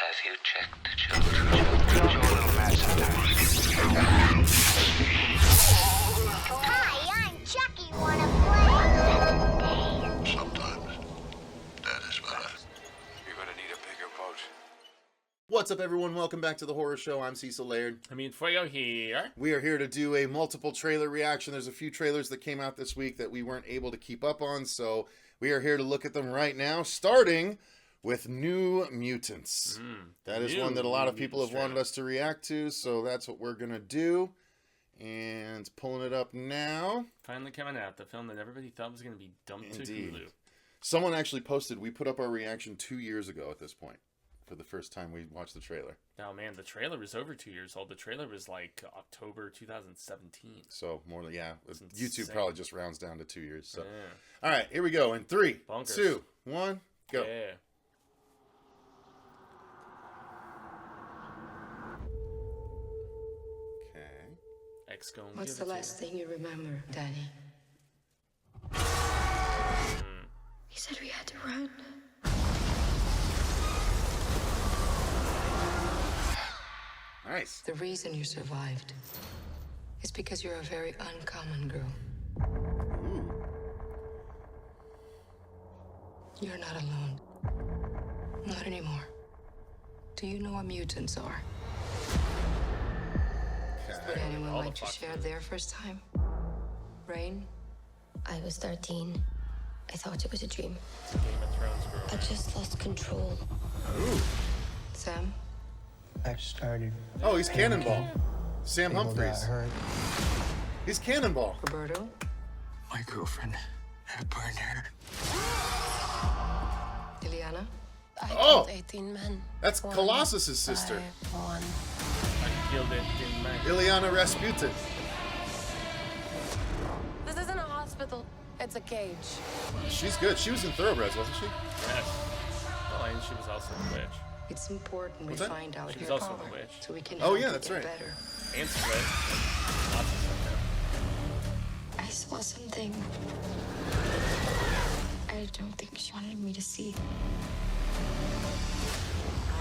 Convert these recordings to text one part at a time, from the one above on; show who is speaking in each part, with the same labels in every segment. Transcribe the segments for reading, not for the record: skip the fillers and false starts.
Speaker 1: Have you checked the children?
Speaker 2: Hi, I'm Chucky. Wanna play?
Speaker 3: Sometimes that is better.
Speaker 1: You're gonna need a bigger boat.
Speaker 4: What's up, everyone? Welcome back to the Horror Show. I'm Cecil Laird.
Speaker 5: Fuego here.
Speaker 4: We are here to do a multiple trailer reaction. There's a few trailers that came out this week that we weren't able to keep up on, so we are here to look at them right now, starting with New Mutants. That is one that a lot of people have wanted us to react to, so that's what we're going to do. And pulling it up now.
Speaker 5: Finally coming out, the film that everybody thought was going to be dumped to Hulu.
Speaker 4: Someone actually posted, we put up our reaction 2 years ago at this point, for the first time we watched the trailer.
Speaker 5: Oh man, the trailer was over 2 years old. The trailer was like October 2017.
Speaker 4: So more than,
Speaker 5: It's
Speaker 4: YouTube
Speaker 5: insane.
Speaker 4: probably just rounds down to 2 years. So,
Speaker 5: Yeah.
Speaker 4: all right, here we go. In 3,
Speaker 5: Bonkers.
Speaker 4: 2, 1, go.
Speaker 5: Yeah.
Speaker 4: Okay.
Speaker 5: X going.
Speaker 6: What's the last thing you remember, Danny? He said we had to run.
Speaker 4: Nice.
Speaker 6: The reason you survived is because you're a very uncommon girl.
Speaker 4: Ooh.
Speaker 6: You're not alone. Not anymore. Do you know what mutants are? Would anyone
Speaker 5: All the
Speaker 6: like to
Speaker 5: Fox
Speaker 6: share
Speaker 5: movies.
Speaker 6: their first time? Rain?
Speaker 7: I was 13. I thought it was a dream.
Speaker 5: Game of Thrones girl.
Speaker 7: I just lost control.
Speaker 4: Ooh.
Speaker 6: Sam?
Speaker 8: I started.
Speaker 4: Oh, he's Cannonball. Sam
Speaker 8: People got
Speaker 4: Humphries.
Speaker 8: hurt.
Speaker 4: He's Cannonball.
Speaker 6: Roberto?
Speaker 8: My girlfriend had burned her.
Speaker 6: Ileana?
Speaker 7: I
Speaker 4: Oh!
Speaker 7: killed 18 men.
Speaker 4: That's
Speaker 7: One
Speaker 4: Colossus's sister.
Speaker 7: by one.
Speaker 5: I killed it in my...
Speaker 4: Ileana Rasputin.
Speaker 7: This isn't a hospital. It's a cage.
Speaker 4: She's good. She was in Thoroughbreds, wasn't she?
Speaker 5: Yes. Oh, and she was also a witch.
Speaker 6: It's important we
Speaker 4: What's that?
Speaker 6: find out
Speaker 5: She was
Speaker 6: your
Speaker 5: also
Speaker 6: power
Speaker 5: a witch.
Speaker 6: so we can
Speaker 4: Oh,
Speaker 6: help
Speaker 4: yeah,
Speaker 6: you
Speaker 4: that's
Speaker 6: get
Speaker 4: right.
Speaker 6: better.
Speaker 5: And split. Lots of stuff
Speaker 9: I saw something I don't think she wanted me to see.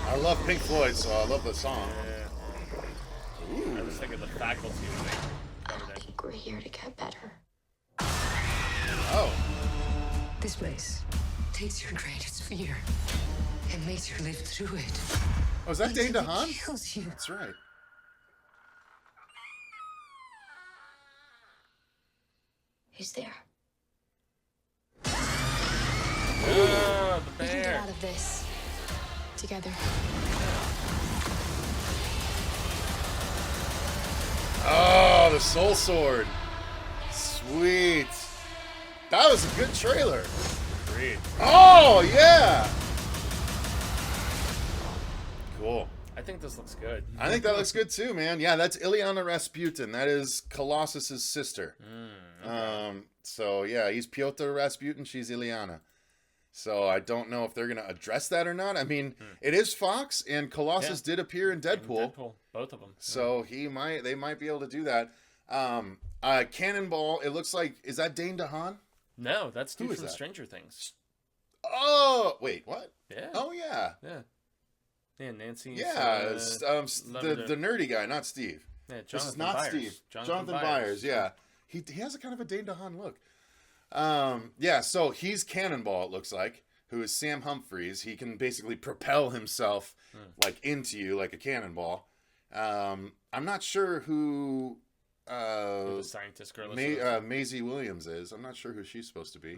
Speaker 4: I love Pink Floyd, so I love the song.
Speaker 5: there. I was thinking the faculty thing.
Speaker 9: I don't think we're here to get better.
Speaker 4: Oh.
Speaker 6: This place takes your greatest fear and makes you live through it.
Speaker 4: Oh, is that Dane
Speaker 6: Until it
Speaker 4: DeHaan?
Speaker 6: kills you.
Speaker 4: That's right.
Speaker 7: Who's there?
Speaker 5: Oh, the
Speaker 9: We can get
Speaker 5: bear.
Speaker 9: out of this together.
Speaker 4: Oh, the Soul Sword. Sweet. That was a good trailer.
Speaker 5: Great.
Speaker 4: Oh, yeah. Cool.
Speaker 5: I think this looks good.
Speaker 4: I think that looks good too, man. Yeah, that's Ileana Rasputin. That is Colossus's sister. So yeah, he's Pyotr Rasputin. She's Ileana. So I don't know if they're gonna address that or not. I mean, it is Fox, and Colossus did appear in Deadpool.
Speaker 5: Both of them.
Speaker 4: So they might be able to do that. Cannonball. It looks like, is that Dane DeHaan?
Speaker 5: No, that's
Speaker 4: Who
Speaker 5: dude
Speaker 4: is
Speaker 5: from
Speaker 4: that?
Speaker 5: Stranger Things.
Speaker 4: Oh, wait, what?
Speaker 5: Yeah.
Speaker 4: Oh yeah,
Speaker 5: Yeah. Yeah, Nancy.
Speaker 4: yeah. It's, the nerdy guy, not Steve.
Speaker 5: Yeah,
Speaker 4: This is
Speaker 5: Jonathan
Speaker 4: not
Speaker 5: Byers.
Speaker 4: Steve. Jonathan Byers. Yeah, he has a kind of a Dane DeHaan look. Yeah. So he's Cannonball. It looks like, who is Sam Humphries. He can basically propel himself like into you like a cannonball. I'm not sure who
Speaker 5: The scientist girl. is.
Speaker 4: Maisie Williams is. I'm not sure who she's supposed to be.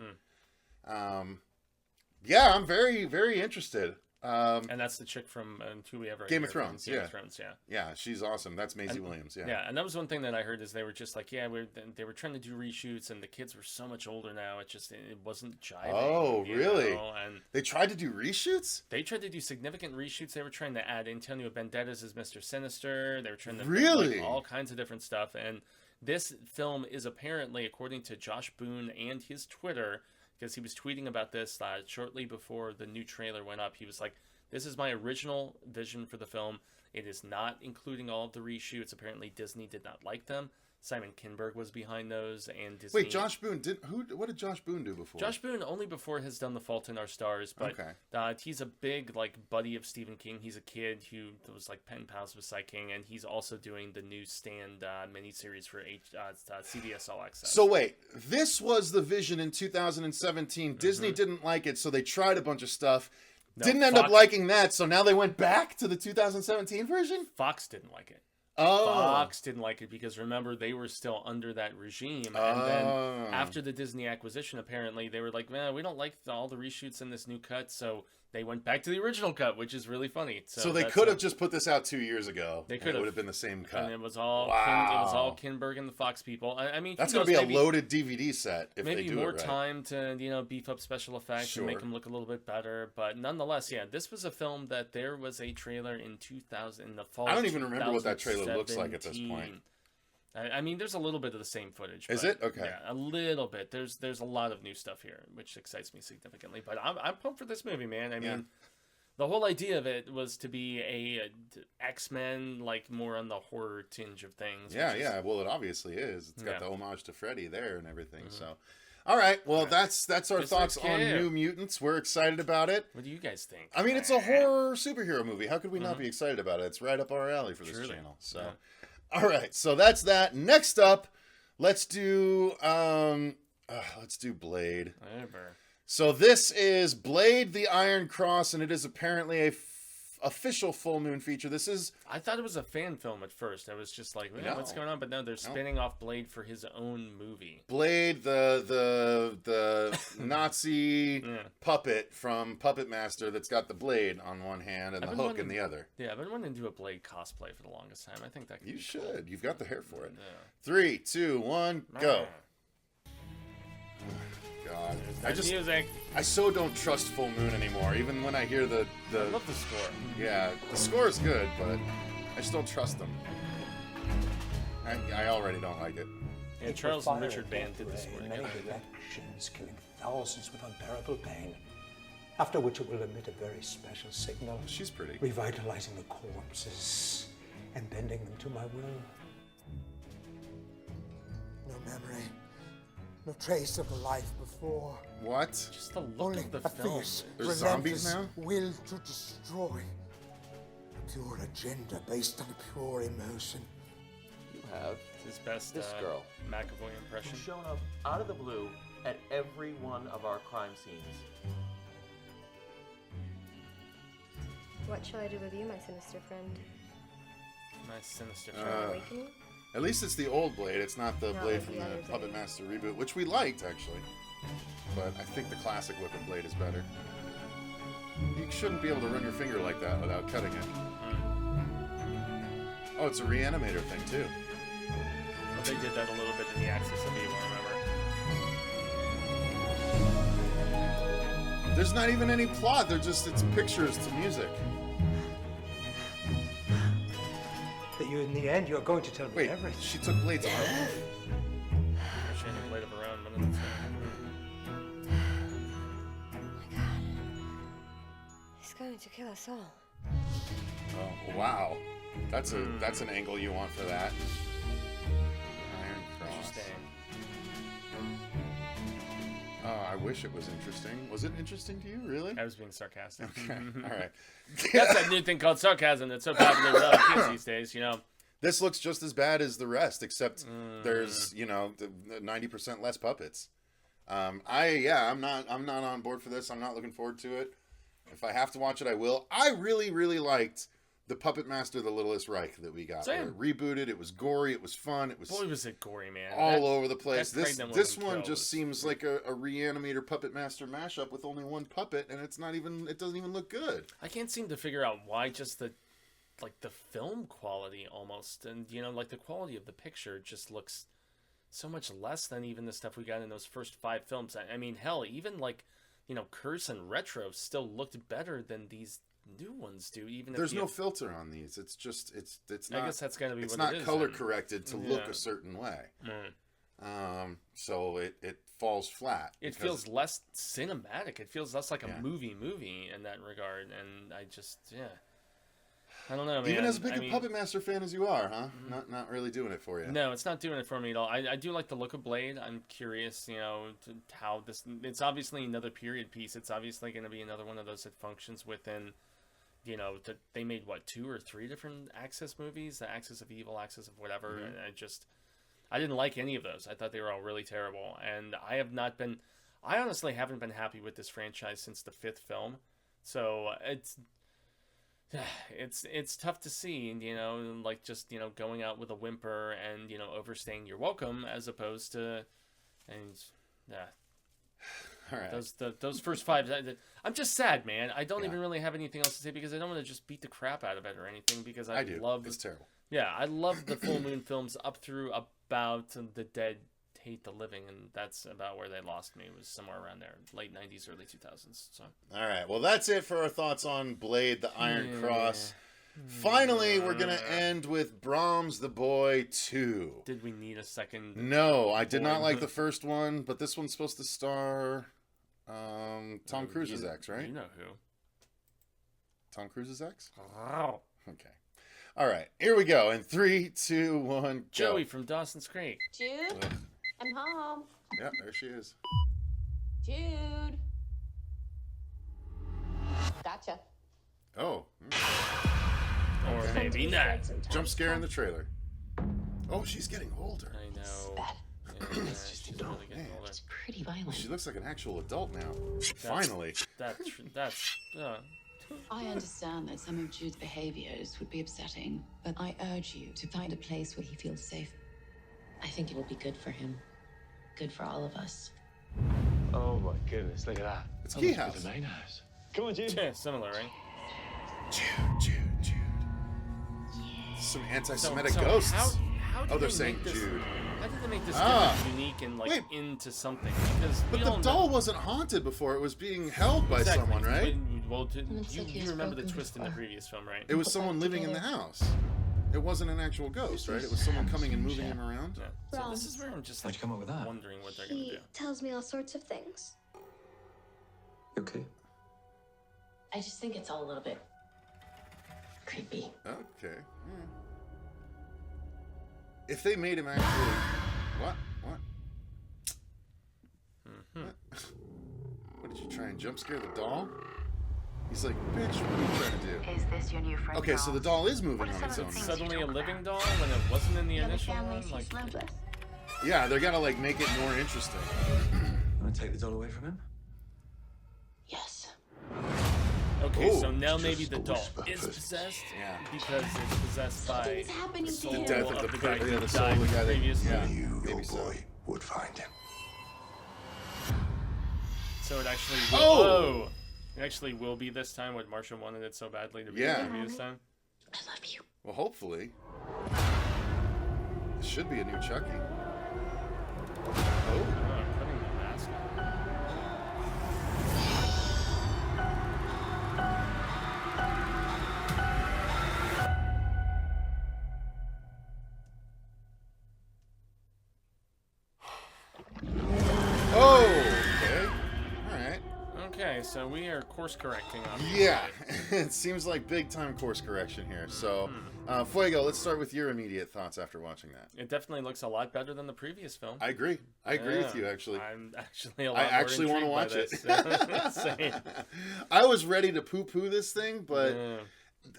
Speaker 4: Yeah, I'm very, very interested.
Speaker 5: And that's the chick from Who We Ever
Speaker 4: Game of Thrones,
Speaker 5: Game
Speaker 4: yeah.
Speaker 5: of Thrones, yeah.
Speaker 4: Yeah, she's awesome. That's Maisie Williams. Yeah.
Speaker 5: Yeah, and that was one thing that I heard is they were just like, they were trying to do reshoots, and the kids were so much older now. It wasn't jiving.
Speaker 4: Oh,
Speaker 5: you
Speaker 4: really?
Speaker 5: know, And
Speaker 4: They tried to do reshoots?
Speaker 5: they tried to do significant reshoots. They were trying to add Antonio Banderas as Mr. Sinister. They were trying to
Speaker 4: Really?
Speaker 5: all kinds of different stuff. And this film is apparently, according to Josh Boone and his Twitter, because he was tweeting about this shortly before the new trailer went up. He was like, "This is my original vision for the film. It is not including all of the reshoots. Apparently Disney did not like them. Simon Kinberg was behind those, and Disney.
Speaker 4: Wait, Josh Boone what did Josh Boone do before?
Speaker 5: Josh Boone only before has done The Fault in Our Stars, but he's a big buddy of Stephen King. He's a kid who was pen pals with Cy King, and he's also doing the new Stand miniseries for CBS All Access.
Speaker 4: So wait, this was the vision in 2017. Disney didn't like it, so they tried a bunch of stuff. Didn't end up liking that, so now they went back to the 2017 version?
Speaker 5: Fox didn't like it.
Speaker 4: Oh.
Speaker 5: Fox didn't like it because, remember, they were still under that regime. And then after the Disney acquisition, apparently, they were like, man, we don't like all the reshoots in this new cut, so they went back to the original cut, which is really funny.
Speaker 4: So they could have just put this out 2 years ago.
Speaker 5: They could have.
Speaker 4: It would have been the same cut.
Speaker 5: And it was all Kinberg and the Fox people. I mean,
Speaker 4: that's going to be a loaded DVD set if they do it right. Maybe
Speaker 5: more time to beef up special effects and make them look a little bit better. But nonetheless, yeah, this was a film that there was a trailer in 2000 in the fall.
Speaker 4: I don't even remember what that trailer looks like at this point.
Speaker 5: I mean, there's a little bit of the same footage.
Speaker 4: Is it? Okay.
Speaker 5: Yeah, a little bit. There's a lot of new stuff here, which excites me significantly. But I'm pumped for this movie, man. I mean, the whole idea of it was to be a X-Men, more on the horror tinge of things.
Speaker 4: Yeah. Well, it obviously is. It's got the homage to Freddy there and everything. So, all right. Well, that's our thoughts on New Mutants. We're excited about it.
Speaker 5: What do you guys think?
Speaker 4: I mean, it's a horror superhero movie. How could we not be excited about it? It's right up our alley for this channel. So, all right. So that's that. Next up, let's do Blade.
Speaker 5: Whatever.
Speaker 4: So this is Blade the Iron Cross, and it is apparently a official full moon feature. This is...
Speaker 5: I thought it was a fan film at first. I was just like, what's going on? But no, they're spinning off Blade for his own movie.
Speaker 4: Blade, the Nazi puppet from Puppet Master that's got the blade on one hand and the hook in the other.
Speaker 5: Yeah, I've been wanting to do a Blade cosplay for the longest time. I think that could
Speaker 4: You
Speaker 5: be
Speaker 4: should.
Speaker 5: Cool.
Speaker 4: You've got the hair for it.
Speaker 5: Yeah.
Speaker 4: 3, 2, 1, go. God. I so don't trust Full Moon anymore. Even when I hear the
Speaker 5: I love the score.
Speaker 4: Yeah, the score is good, but I just don't trust them. I already don't like it.
Speaker 5: Yeah, Charles and Richard Band did the score
Speaker 8: in many
Speaker 5: together.
Speaker 8: directions, killing thousands with unbearable pain. After which it will emit a very special signal.
Speaker 4: She's pretty.
Speaker 8: Revitalizing the corpses and bending them to my will. No memory. No trace of the life before.
Speaker 4: What?
Speaker 5: Just the look
Speaker 8: Only
Speaker 5: of the
Speaker 8: a
Speaker 5: film.
Speaker 8: fierce,
Speaker 4: There's zombies now?
Speaker 8: will to destroy. A pure agenda based on a pure emotion.
Speaker 10: You have
Speaker 5: His best
Speaker 10: this girl
Speaker 5: McAvoy impression.
Speaker 10: who's shown up out of the blue at every one of our crime scenes.
Speaker 7: What shall I do with you, my sinister friend?
Speaker 5: Nice sinister
Speaker 7: Awakening?
Speaker 4: At least it's the old Blade. It's not the
Speaker 7: Not
Speaker 4: Blade
Speaker 7: like
Speaker 4: from
Speaker 7: the
Speaker 4: the
Speaker 7: others, I
Speaker 4: Puppet
Speaker 7: mean.
Speaker 4: Master reboot, which we liked, actually. But I think the classic look of Blade is better. You shouldn't be able to run your finger like that without cutting it. Oh, it's a reanimator thing, too.
Speaker 5: Well, they did that a little bit in the Axis of Evil, remember?
Speaker 4: There's not even any plot. It's pictures to music.
Speaker 8: That you, in the end, you're going to tell me
Speaker 4: Wait,
Speaker 8: everything.
Speaker 4: she took Blade's arm off?
Speaker 5: She had a blade of her own. One of them.
Speaker 7: Oh my god. He's going to kill us all.
Speaker 4: Oh, wow. That's an angle you want for that. Iron Cross.
Speaker 5: Interesting.
Speaker 4: Oh, I wish it was interesting. Was it interesting to you, really?
Speaker 5: I was being sarcastic.
Speaker 4: Okay, all right.
Speaker 5: That's that new thing called sarcasm that's so popular with other kids these days, you know.
Speaker 4: This looks just as bad as the rest, except there's 90% less puppets. I'm not on board for this. I'm not looking forward to it. If I have to watch it, I will. I really, really liked the Puppet Master, the Littlest Reich that we got.
Speaker 5: Same.
Speaker 4: It rebooted. It was gory. It was fun. It was
Speaker 5: Boy, was it gory, man.
Speaker 4: all over the place.
Speaker 5: that
Speaker 4: This
Speaker 5: pregnant woman
Speaker 4: one
Speaker 5: kill
Speaker 4: just
Speaker 5: was-
Speaker 4: seems like a Reanimator Puppet Master mashup with only one puppet, and it doesn't even look good.
Speaker 5: I can't seem to figure out why just the film quality almost, and the quality of the picture just looks so much less than even the stuff we got in those first 5 films. I mean, hell, even Curse and Retro still looked better than these new ones do. Even
Speaker 4: There's
Speaker 5: if you
Speaker 4: no filter on these. It's just it's not.
Speaker 5: I guess that's gonna be
Speaker 4: it's
Speaker 5: what
Speaker 4: not
Speaker 5: it is,
Speaker 4: color
Speaker 5: then.
Speaker 4: corrected to look a certain way. So it falls flat.
Speaker 5: It
Speaker 4: because-
Speaker 5: feels less cinematic. It feels less like a movie in that regard. And I just I don't know, man.
Speaker 4: Even as big a Puppet Master fan as you are, huh? Not really doing it for you.
Speaker 5: No, it's not doing it for me at all. I do like the look of Blade. I'm curious, how this... It's obviously another period piece. It's obviously going to be another one of those that functions within... they made, 2 or 3 different Axis movies? The Axis of Evil, Axis of whatever. And I didn't like any of those. I thought they were all really terrible. And I honestly haven't been happy with this franchise since the 5th film. So it's tough to see, going out with a whimper and, overstaying your welcome as opposed to,
Speaker 4: All right.
Speaker 5: Those first 5, I'm just sad, man. I don't even really have anything else to say because I don't want to just beat the crap out of it or anything because I
Speaker 4: do.
Speaker 5: love...
Speaker 4: It's terrible.
Speaker 5: Yeah, I love the Full Moon films up through about The Dead Hate the Living, and that's about where they lost me. It was somewhere around there, late 90s, early 2000s. So.
Speaker 4: All right, well, that's it for our thoughts on Blade, the Iron Cross. Finally, we're going to end with Brahms The Boy II.
Speaker 5: Did we need a second?
Speaker 4: No, I did not like the first one, but this one's supposed to star Tom Cruise's ex, right?
Speaker 5: You know who.
Speaker 4: Tom Cruise's ex?
Speaker 5: Oh.
Speaker 4: Okay. All right, here we go. In 3, 2, 1, go.
Speaker 5: Joey from Dawson's Creek.
Speaker 11: Jude, I'm home.
Speaker 4: Yeah, there she is.
Speaker 11: Jude. Gotcha.
Speaker 4: Oh.
Speaker 5: Or maybe not.
Speaker 4: Jump scare in the trailer. Oh, she's getting older.
Speaker 5: I know. Yeah, she's really getting older.
Speaker 11: It's pretty violent.
Speaker 4: She looks like an actual adult now. Finally.
Speaker 5: That's
Speaker 12: I understand that some of Jude's behaviors would be upsetting, but I urge you to find a place where he feels safe.
Speaker 11: I think it will be good for him. Good for all of us.
Speaker 13: Oh my goodness, look at that.
Speaker 4: It's Key House.
Speaker 13: The main house. Come on, Jude.
Speaker 5: Yeah, similar, right?
Speaker 4: Jude. Some anti-Semitic ghosts.
Speaker 5: How
Speaker 4: they're saying Jude.
Speaker 5: How did they make this unique and into something?
Speaker 4: But the doll wasn't haunted before; it was being held by someone, right?
Speaker 5: You remember the twist in the previous film, right?
Speaker 4: It was someone living in the house. It wasn't an actual ghost, right? It was someone coming and moving him around.
Speaker 5: Yeah. So this is where I'm just
Speaker 13: How'd you come up with that?
Speaker 5: wondering what they're gonna do.
Speaker 2: He tells me all sorts of things.
Speaker 13: You okay?
Speaker 11: I just think it's all a little bit creepy.
Speaker 4: Okay. If they made him actually... What? What did you try and jump scare the doll? He's like, bitch, what are you trying to do?
Speaker 14: Is this your new friend?
Speaker 4: Okay, so the doll is moving on its own.
Speaker 5: Suddenly a living doll when it wasn't in the initial one?
Speaker 4: Yeah, they're gonna make it more interesting.
Speaker 13: Want to take the doll away from him?
Speaker 11: Yes.
Speaker 5: Okay, so now maybe the doll is possessed.
Speaker 4: Yeah.
Speaker 5: Because it's possessed by the soul
Speaker 4: the death of the
Speaker 5: guy who
Speaker 4: the soul
Speaker 5: died
Speaker 4: of the guy
Speaker 5: previously.
Speaker 3: You, your boy, would find him.
Speaker 5: So it actually will, it actually will be this time what Marsha wanted it so badly to be this time.
Speaker 11: I love you.
Speaker 4: Well, hopefully. It should be a new Chucky. Oh.
Speaker 5: Putting the mask on.
Speaker 4: Oh, okay. All right.
Speaker 5: Okay, so we are course correcting on
Speaker 4: Yeah, it seems like big time course correction here. So, Fuego, let's start with your immediate thoughts after watching that.
Speaker 5: It definitely looks a lot better than the previous film.
Speaker 4: I agree. I agree with you, actually.
Speaker 5: I'm actually a lot
Speaker 4: I actually want to watch it.
Speaker 5: Same.
Speaker 4: I was ready to poo-poo this thing, but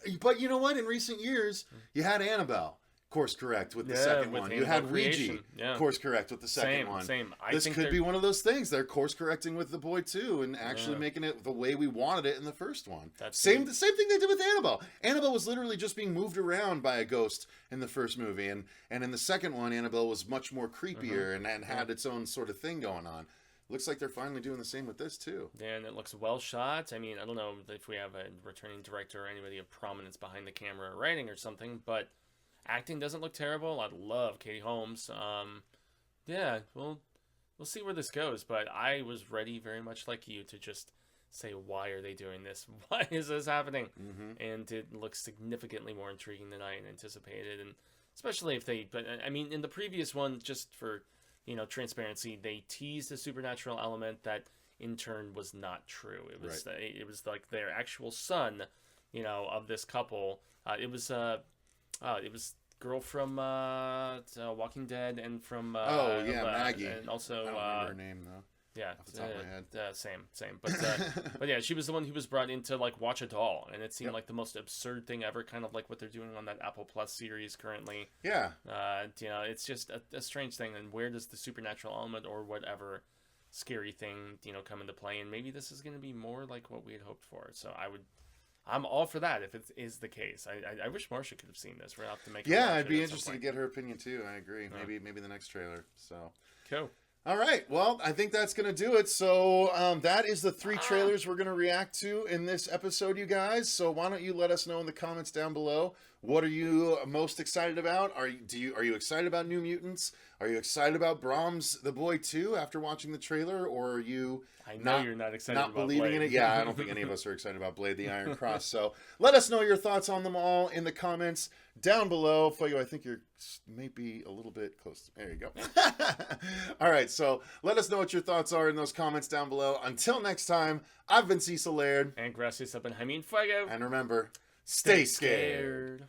Speaker 4: you know what? In recent years, you had Annabelle course correct with the second one. You had Ouija course correct with the second one. This could be one of those things. They're course correcting with The Boy II and actually making it the way we wanted it in the first one. The same thing they did with Annabelle. Annabelle was literally just being moved around by a ghost in the first movie, and in the second one, Annabelle was much more creepier and had its own sort of thing going on. Looks like they're finally doing the same with this too.
Speaker 5: Yeah, and it looks well shot. I mean, I don't know if we have a returning director or anybody of prominence behind the camera or writing or something, but acting doesn't look terrible. I love Katie Holmes. Yeah, we'll see where this goes. But I was ready, very much like you, to just say, why are they doing this? Why is this happening? And it looks significantly more intriguing than I anticipated, and especially if they. But I mean, in the previous one, just for transparency, they teased a supernatural element that in turn was not true. It was it was like their actual son of this couple. It was girl from Walking Dead and from
Speaker 4: Maggie.
Speaker 5: and also
Speaker 4: I don't remember her name though.
Speaker 5: Yeah,
Speaker 4: off the top of my head.
Speaker 5: Same. But yeah, she was the one who was brought in to like watch a doll, and it seemed like the most absurd thing ever. Kind of like what they're doing on that Apple Plus series currently.
Speaker 4: Yeah.
Speaker 5: It's just a strange thing. And where does the supernatural element or whatever scary thing come into play? And maybe this is going to be more like what we had hoped for. So I'm all for that if it is the case. I wish Marcia could have seen this. We're gonna have to make.
Speaker 4: Yeah, I'd be interested to get her opinion too. I agree. Maybe the next trailer. So
Speaker 5: cool.
Speaker 4: All right. Well, I think that's going to do it. So that is the 3 trailers we're going to react to in this episode, you guys. So why don't you let us know in the comments down below, what are you most excited about? Are you excited about New Mutants? Are you excited about Brahms The Boy II after watching the trailer? Or are you
Speaker 5: you're not excited
Speaker 4: not
Speaker 5: about
Speaker 4: believing
Speaker 5: Blade.
Speaker 4: in it? Yeah, I don't think any of us are excited about Blade the Iron Cross. So let us know your thoughts on them all in the comments down below. Fuego, I think you're maybe a little bit close. There you go. All right, so let us know what your thoughts are in those comments down below. Until next time, I've been Cecil Laird.
Speaker 5: And gracias up in Jaime and Fuego.
Speaker 4: And remember, stay scared.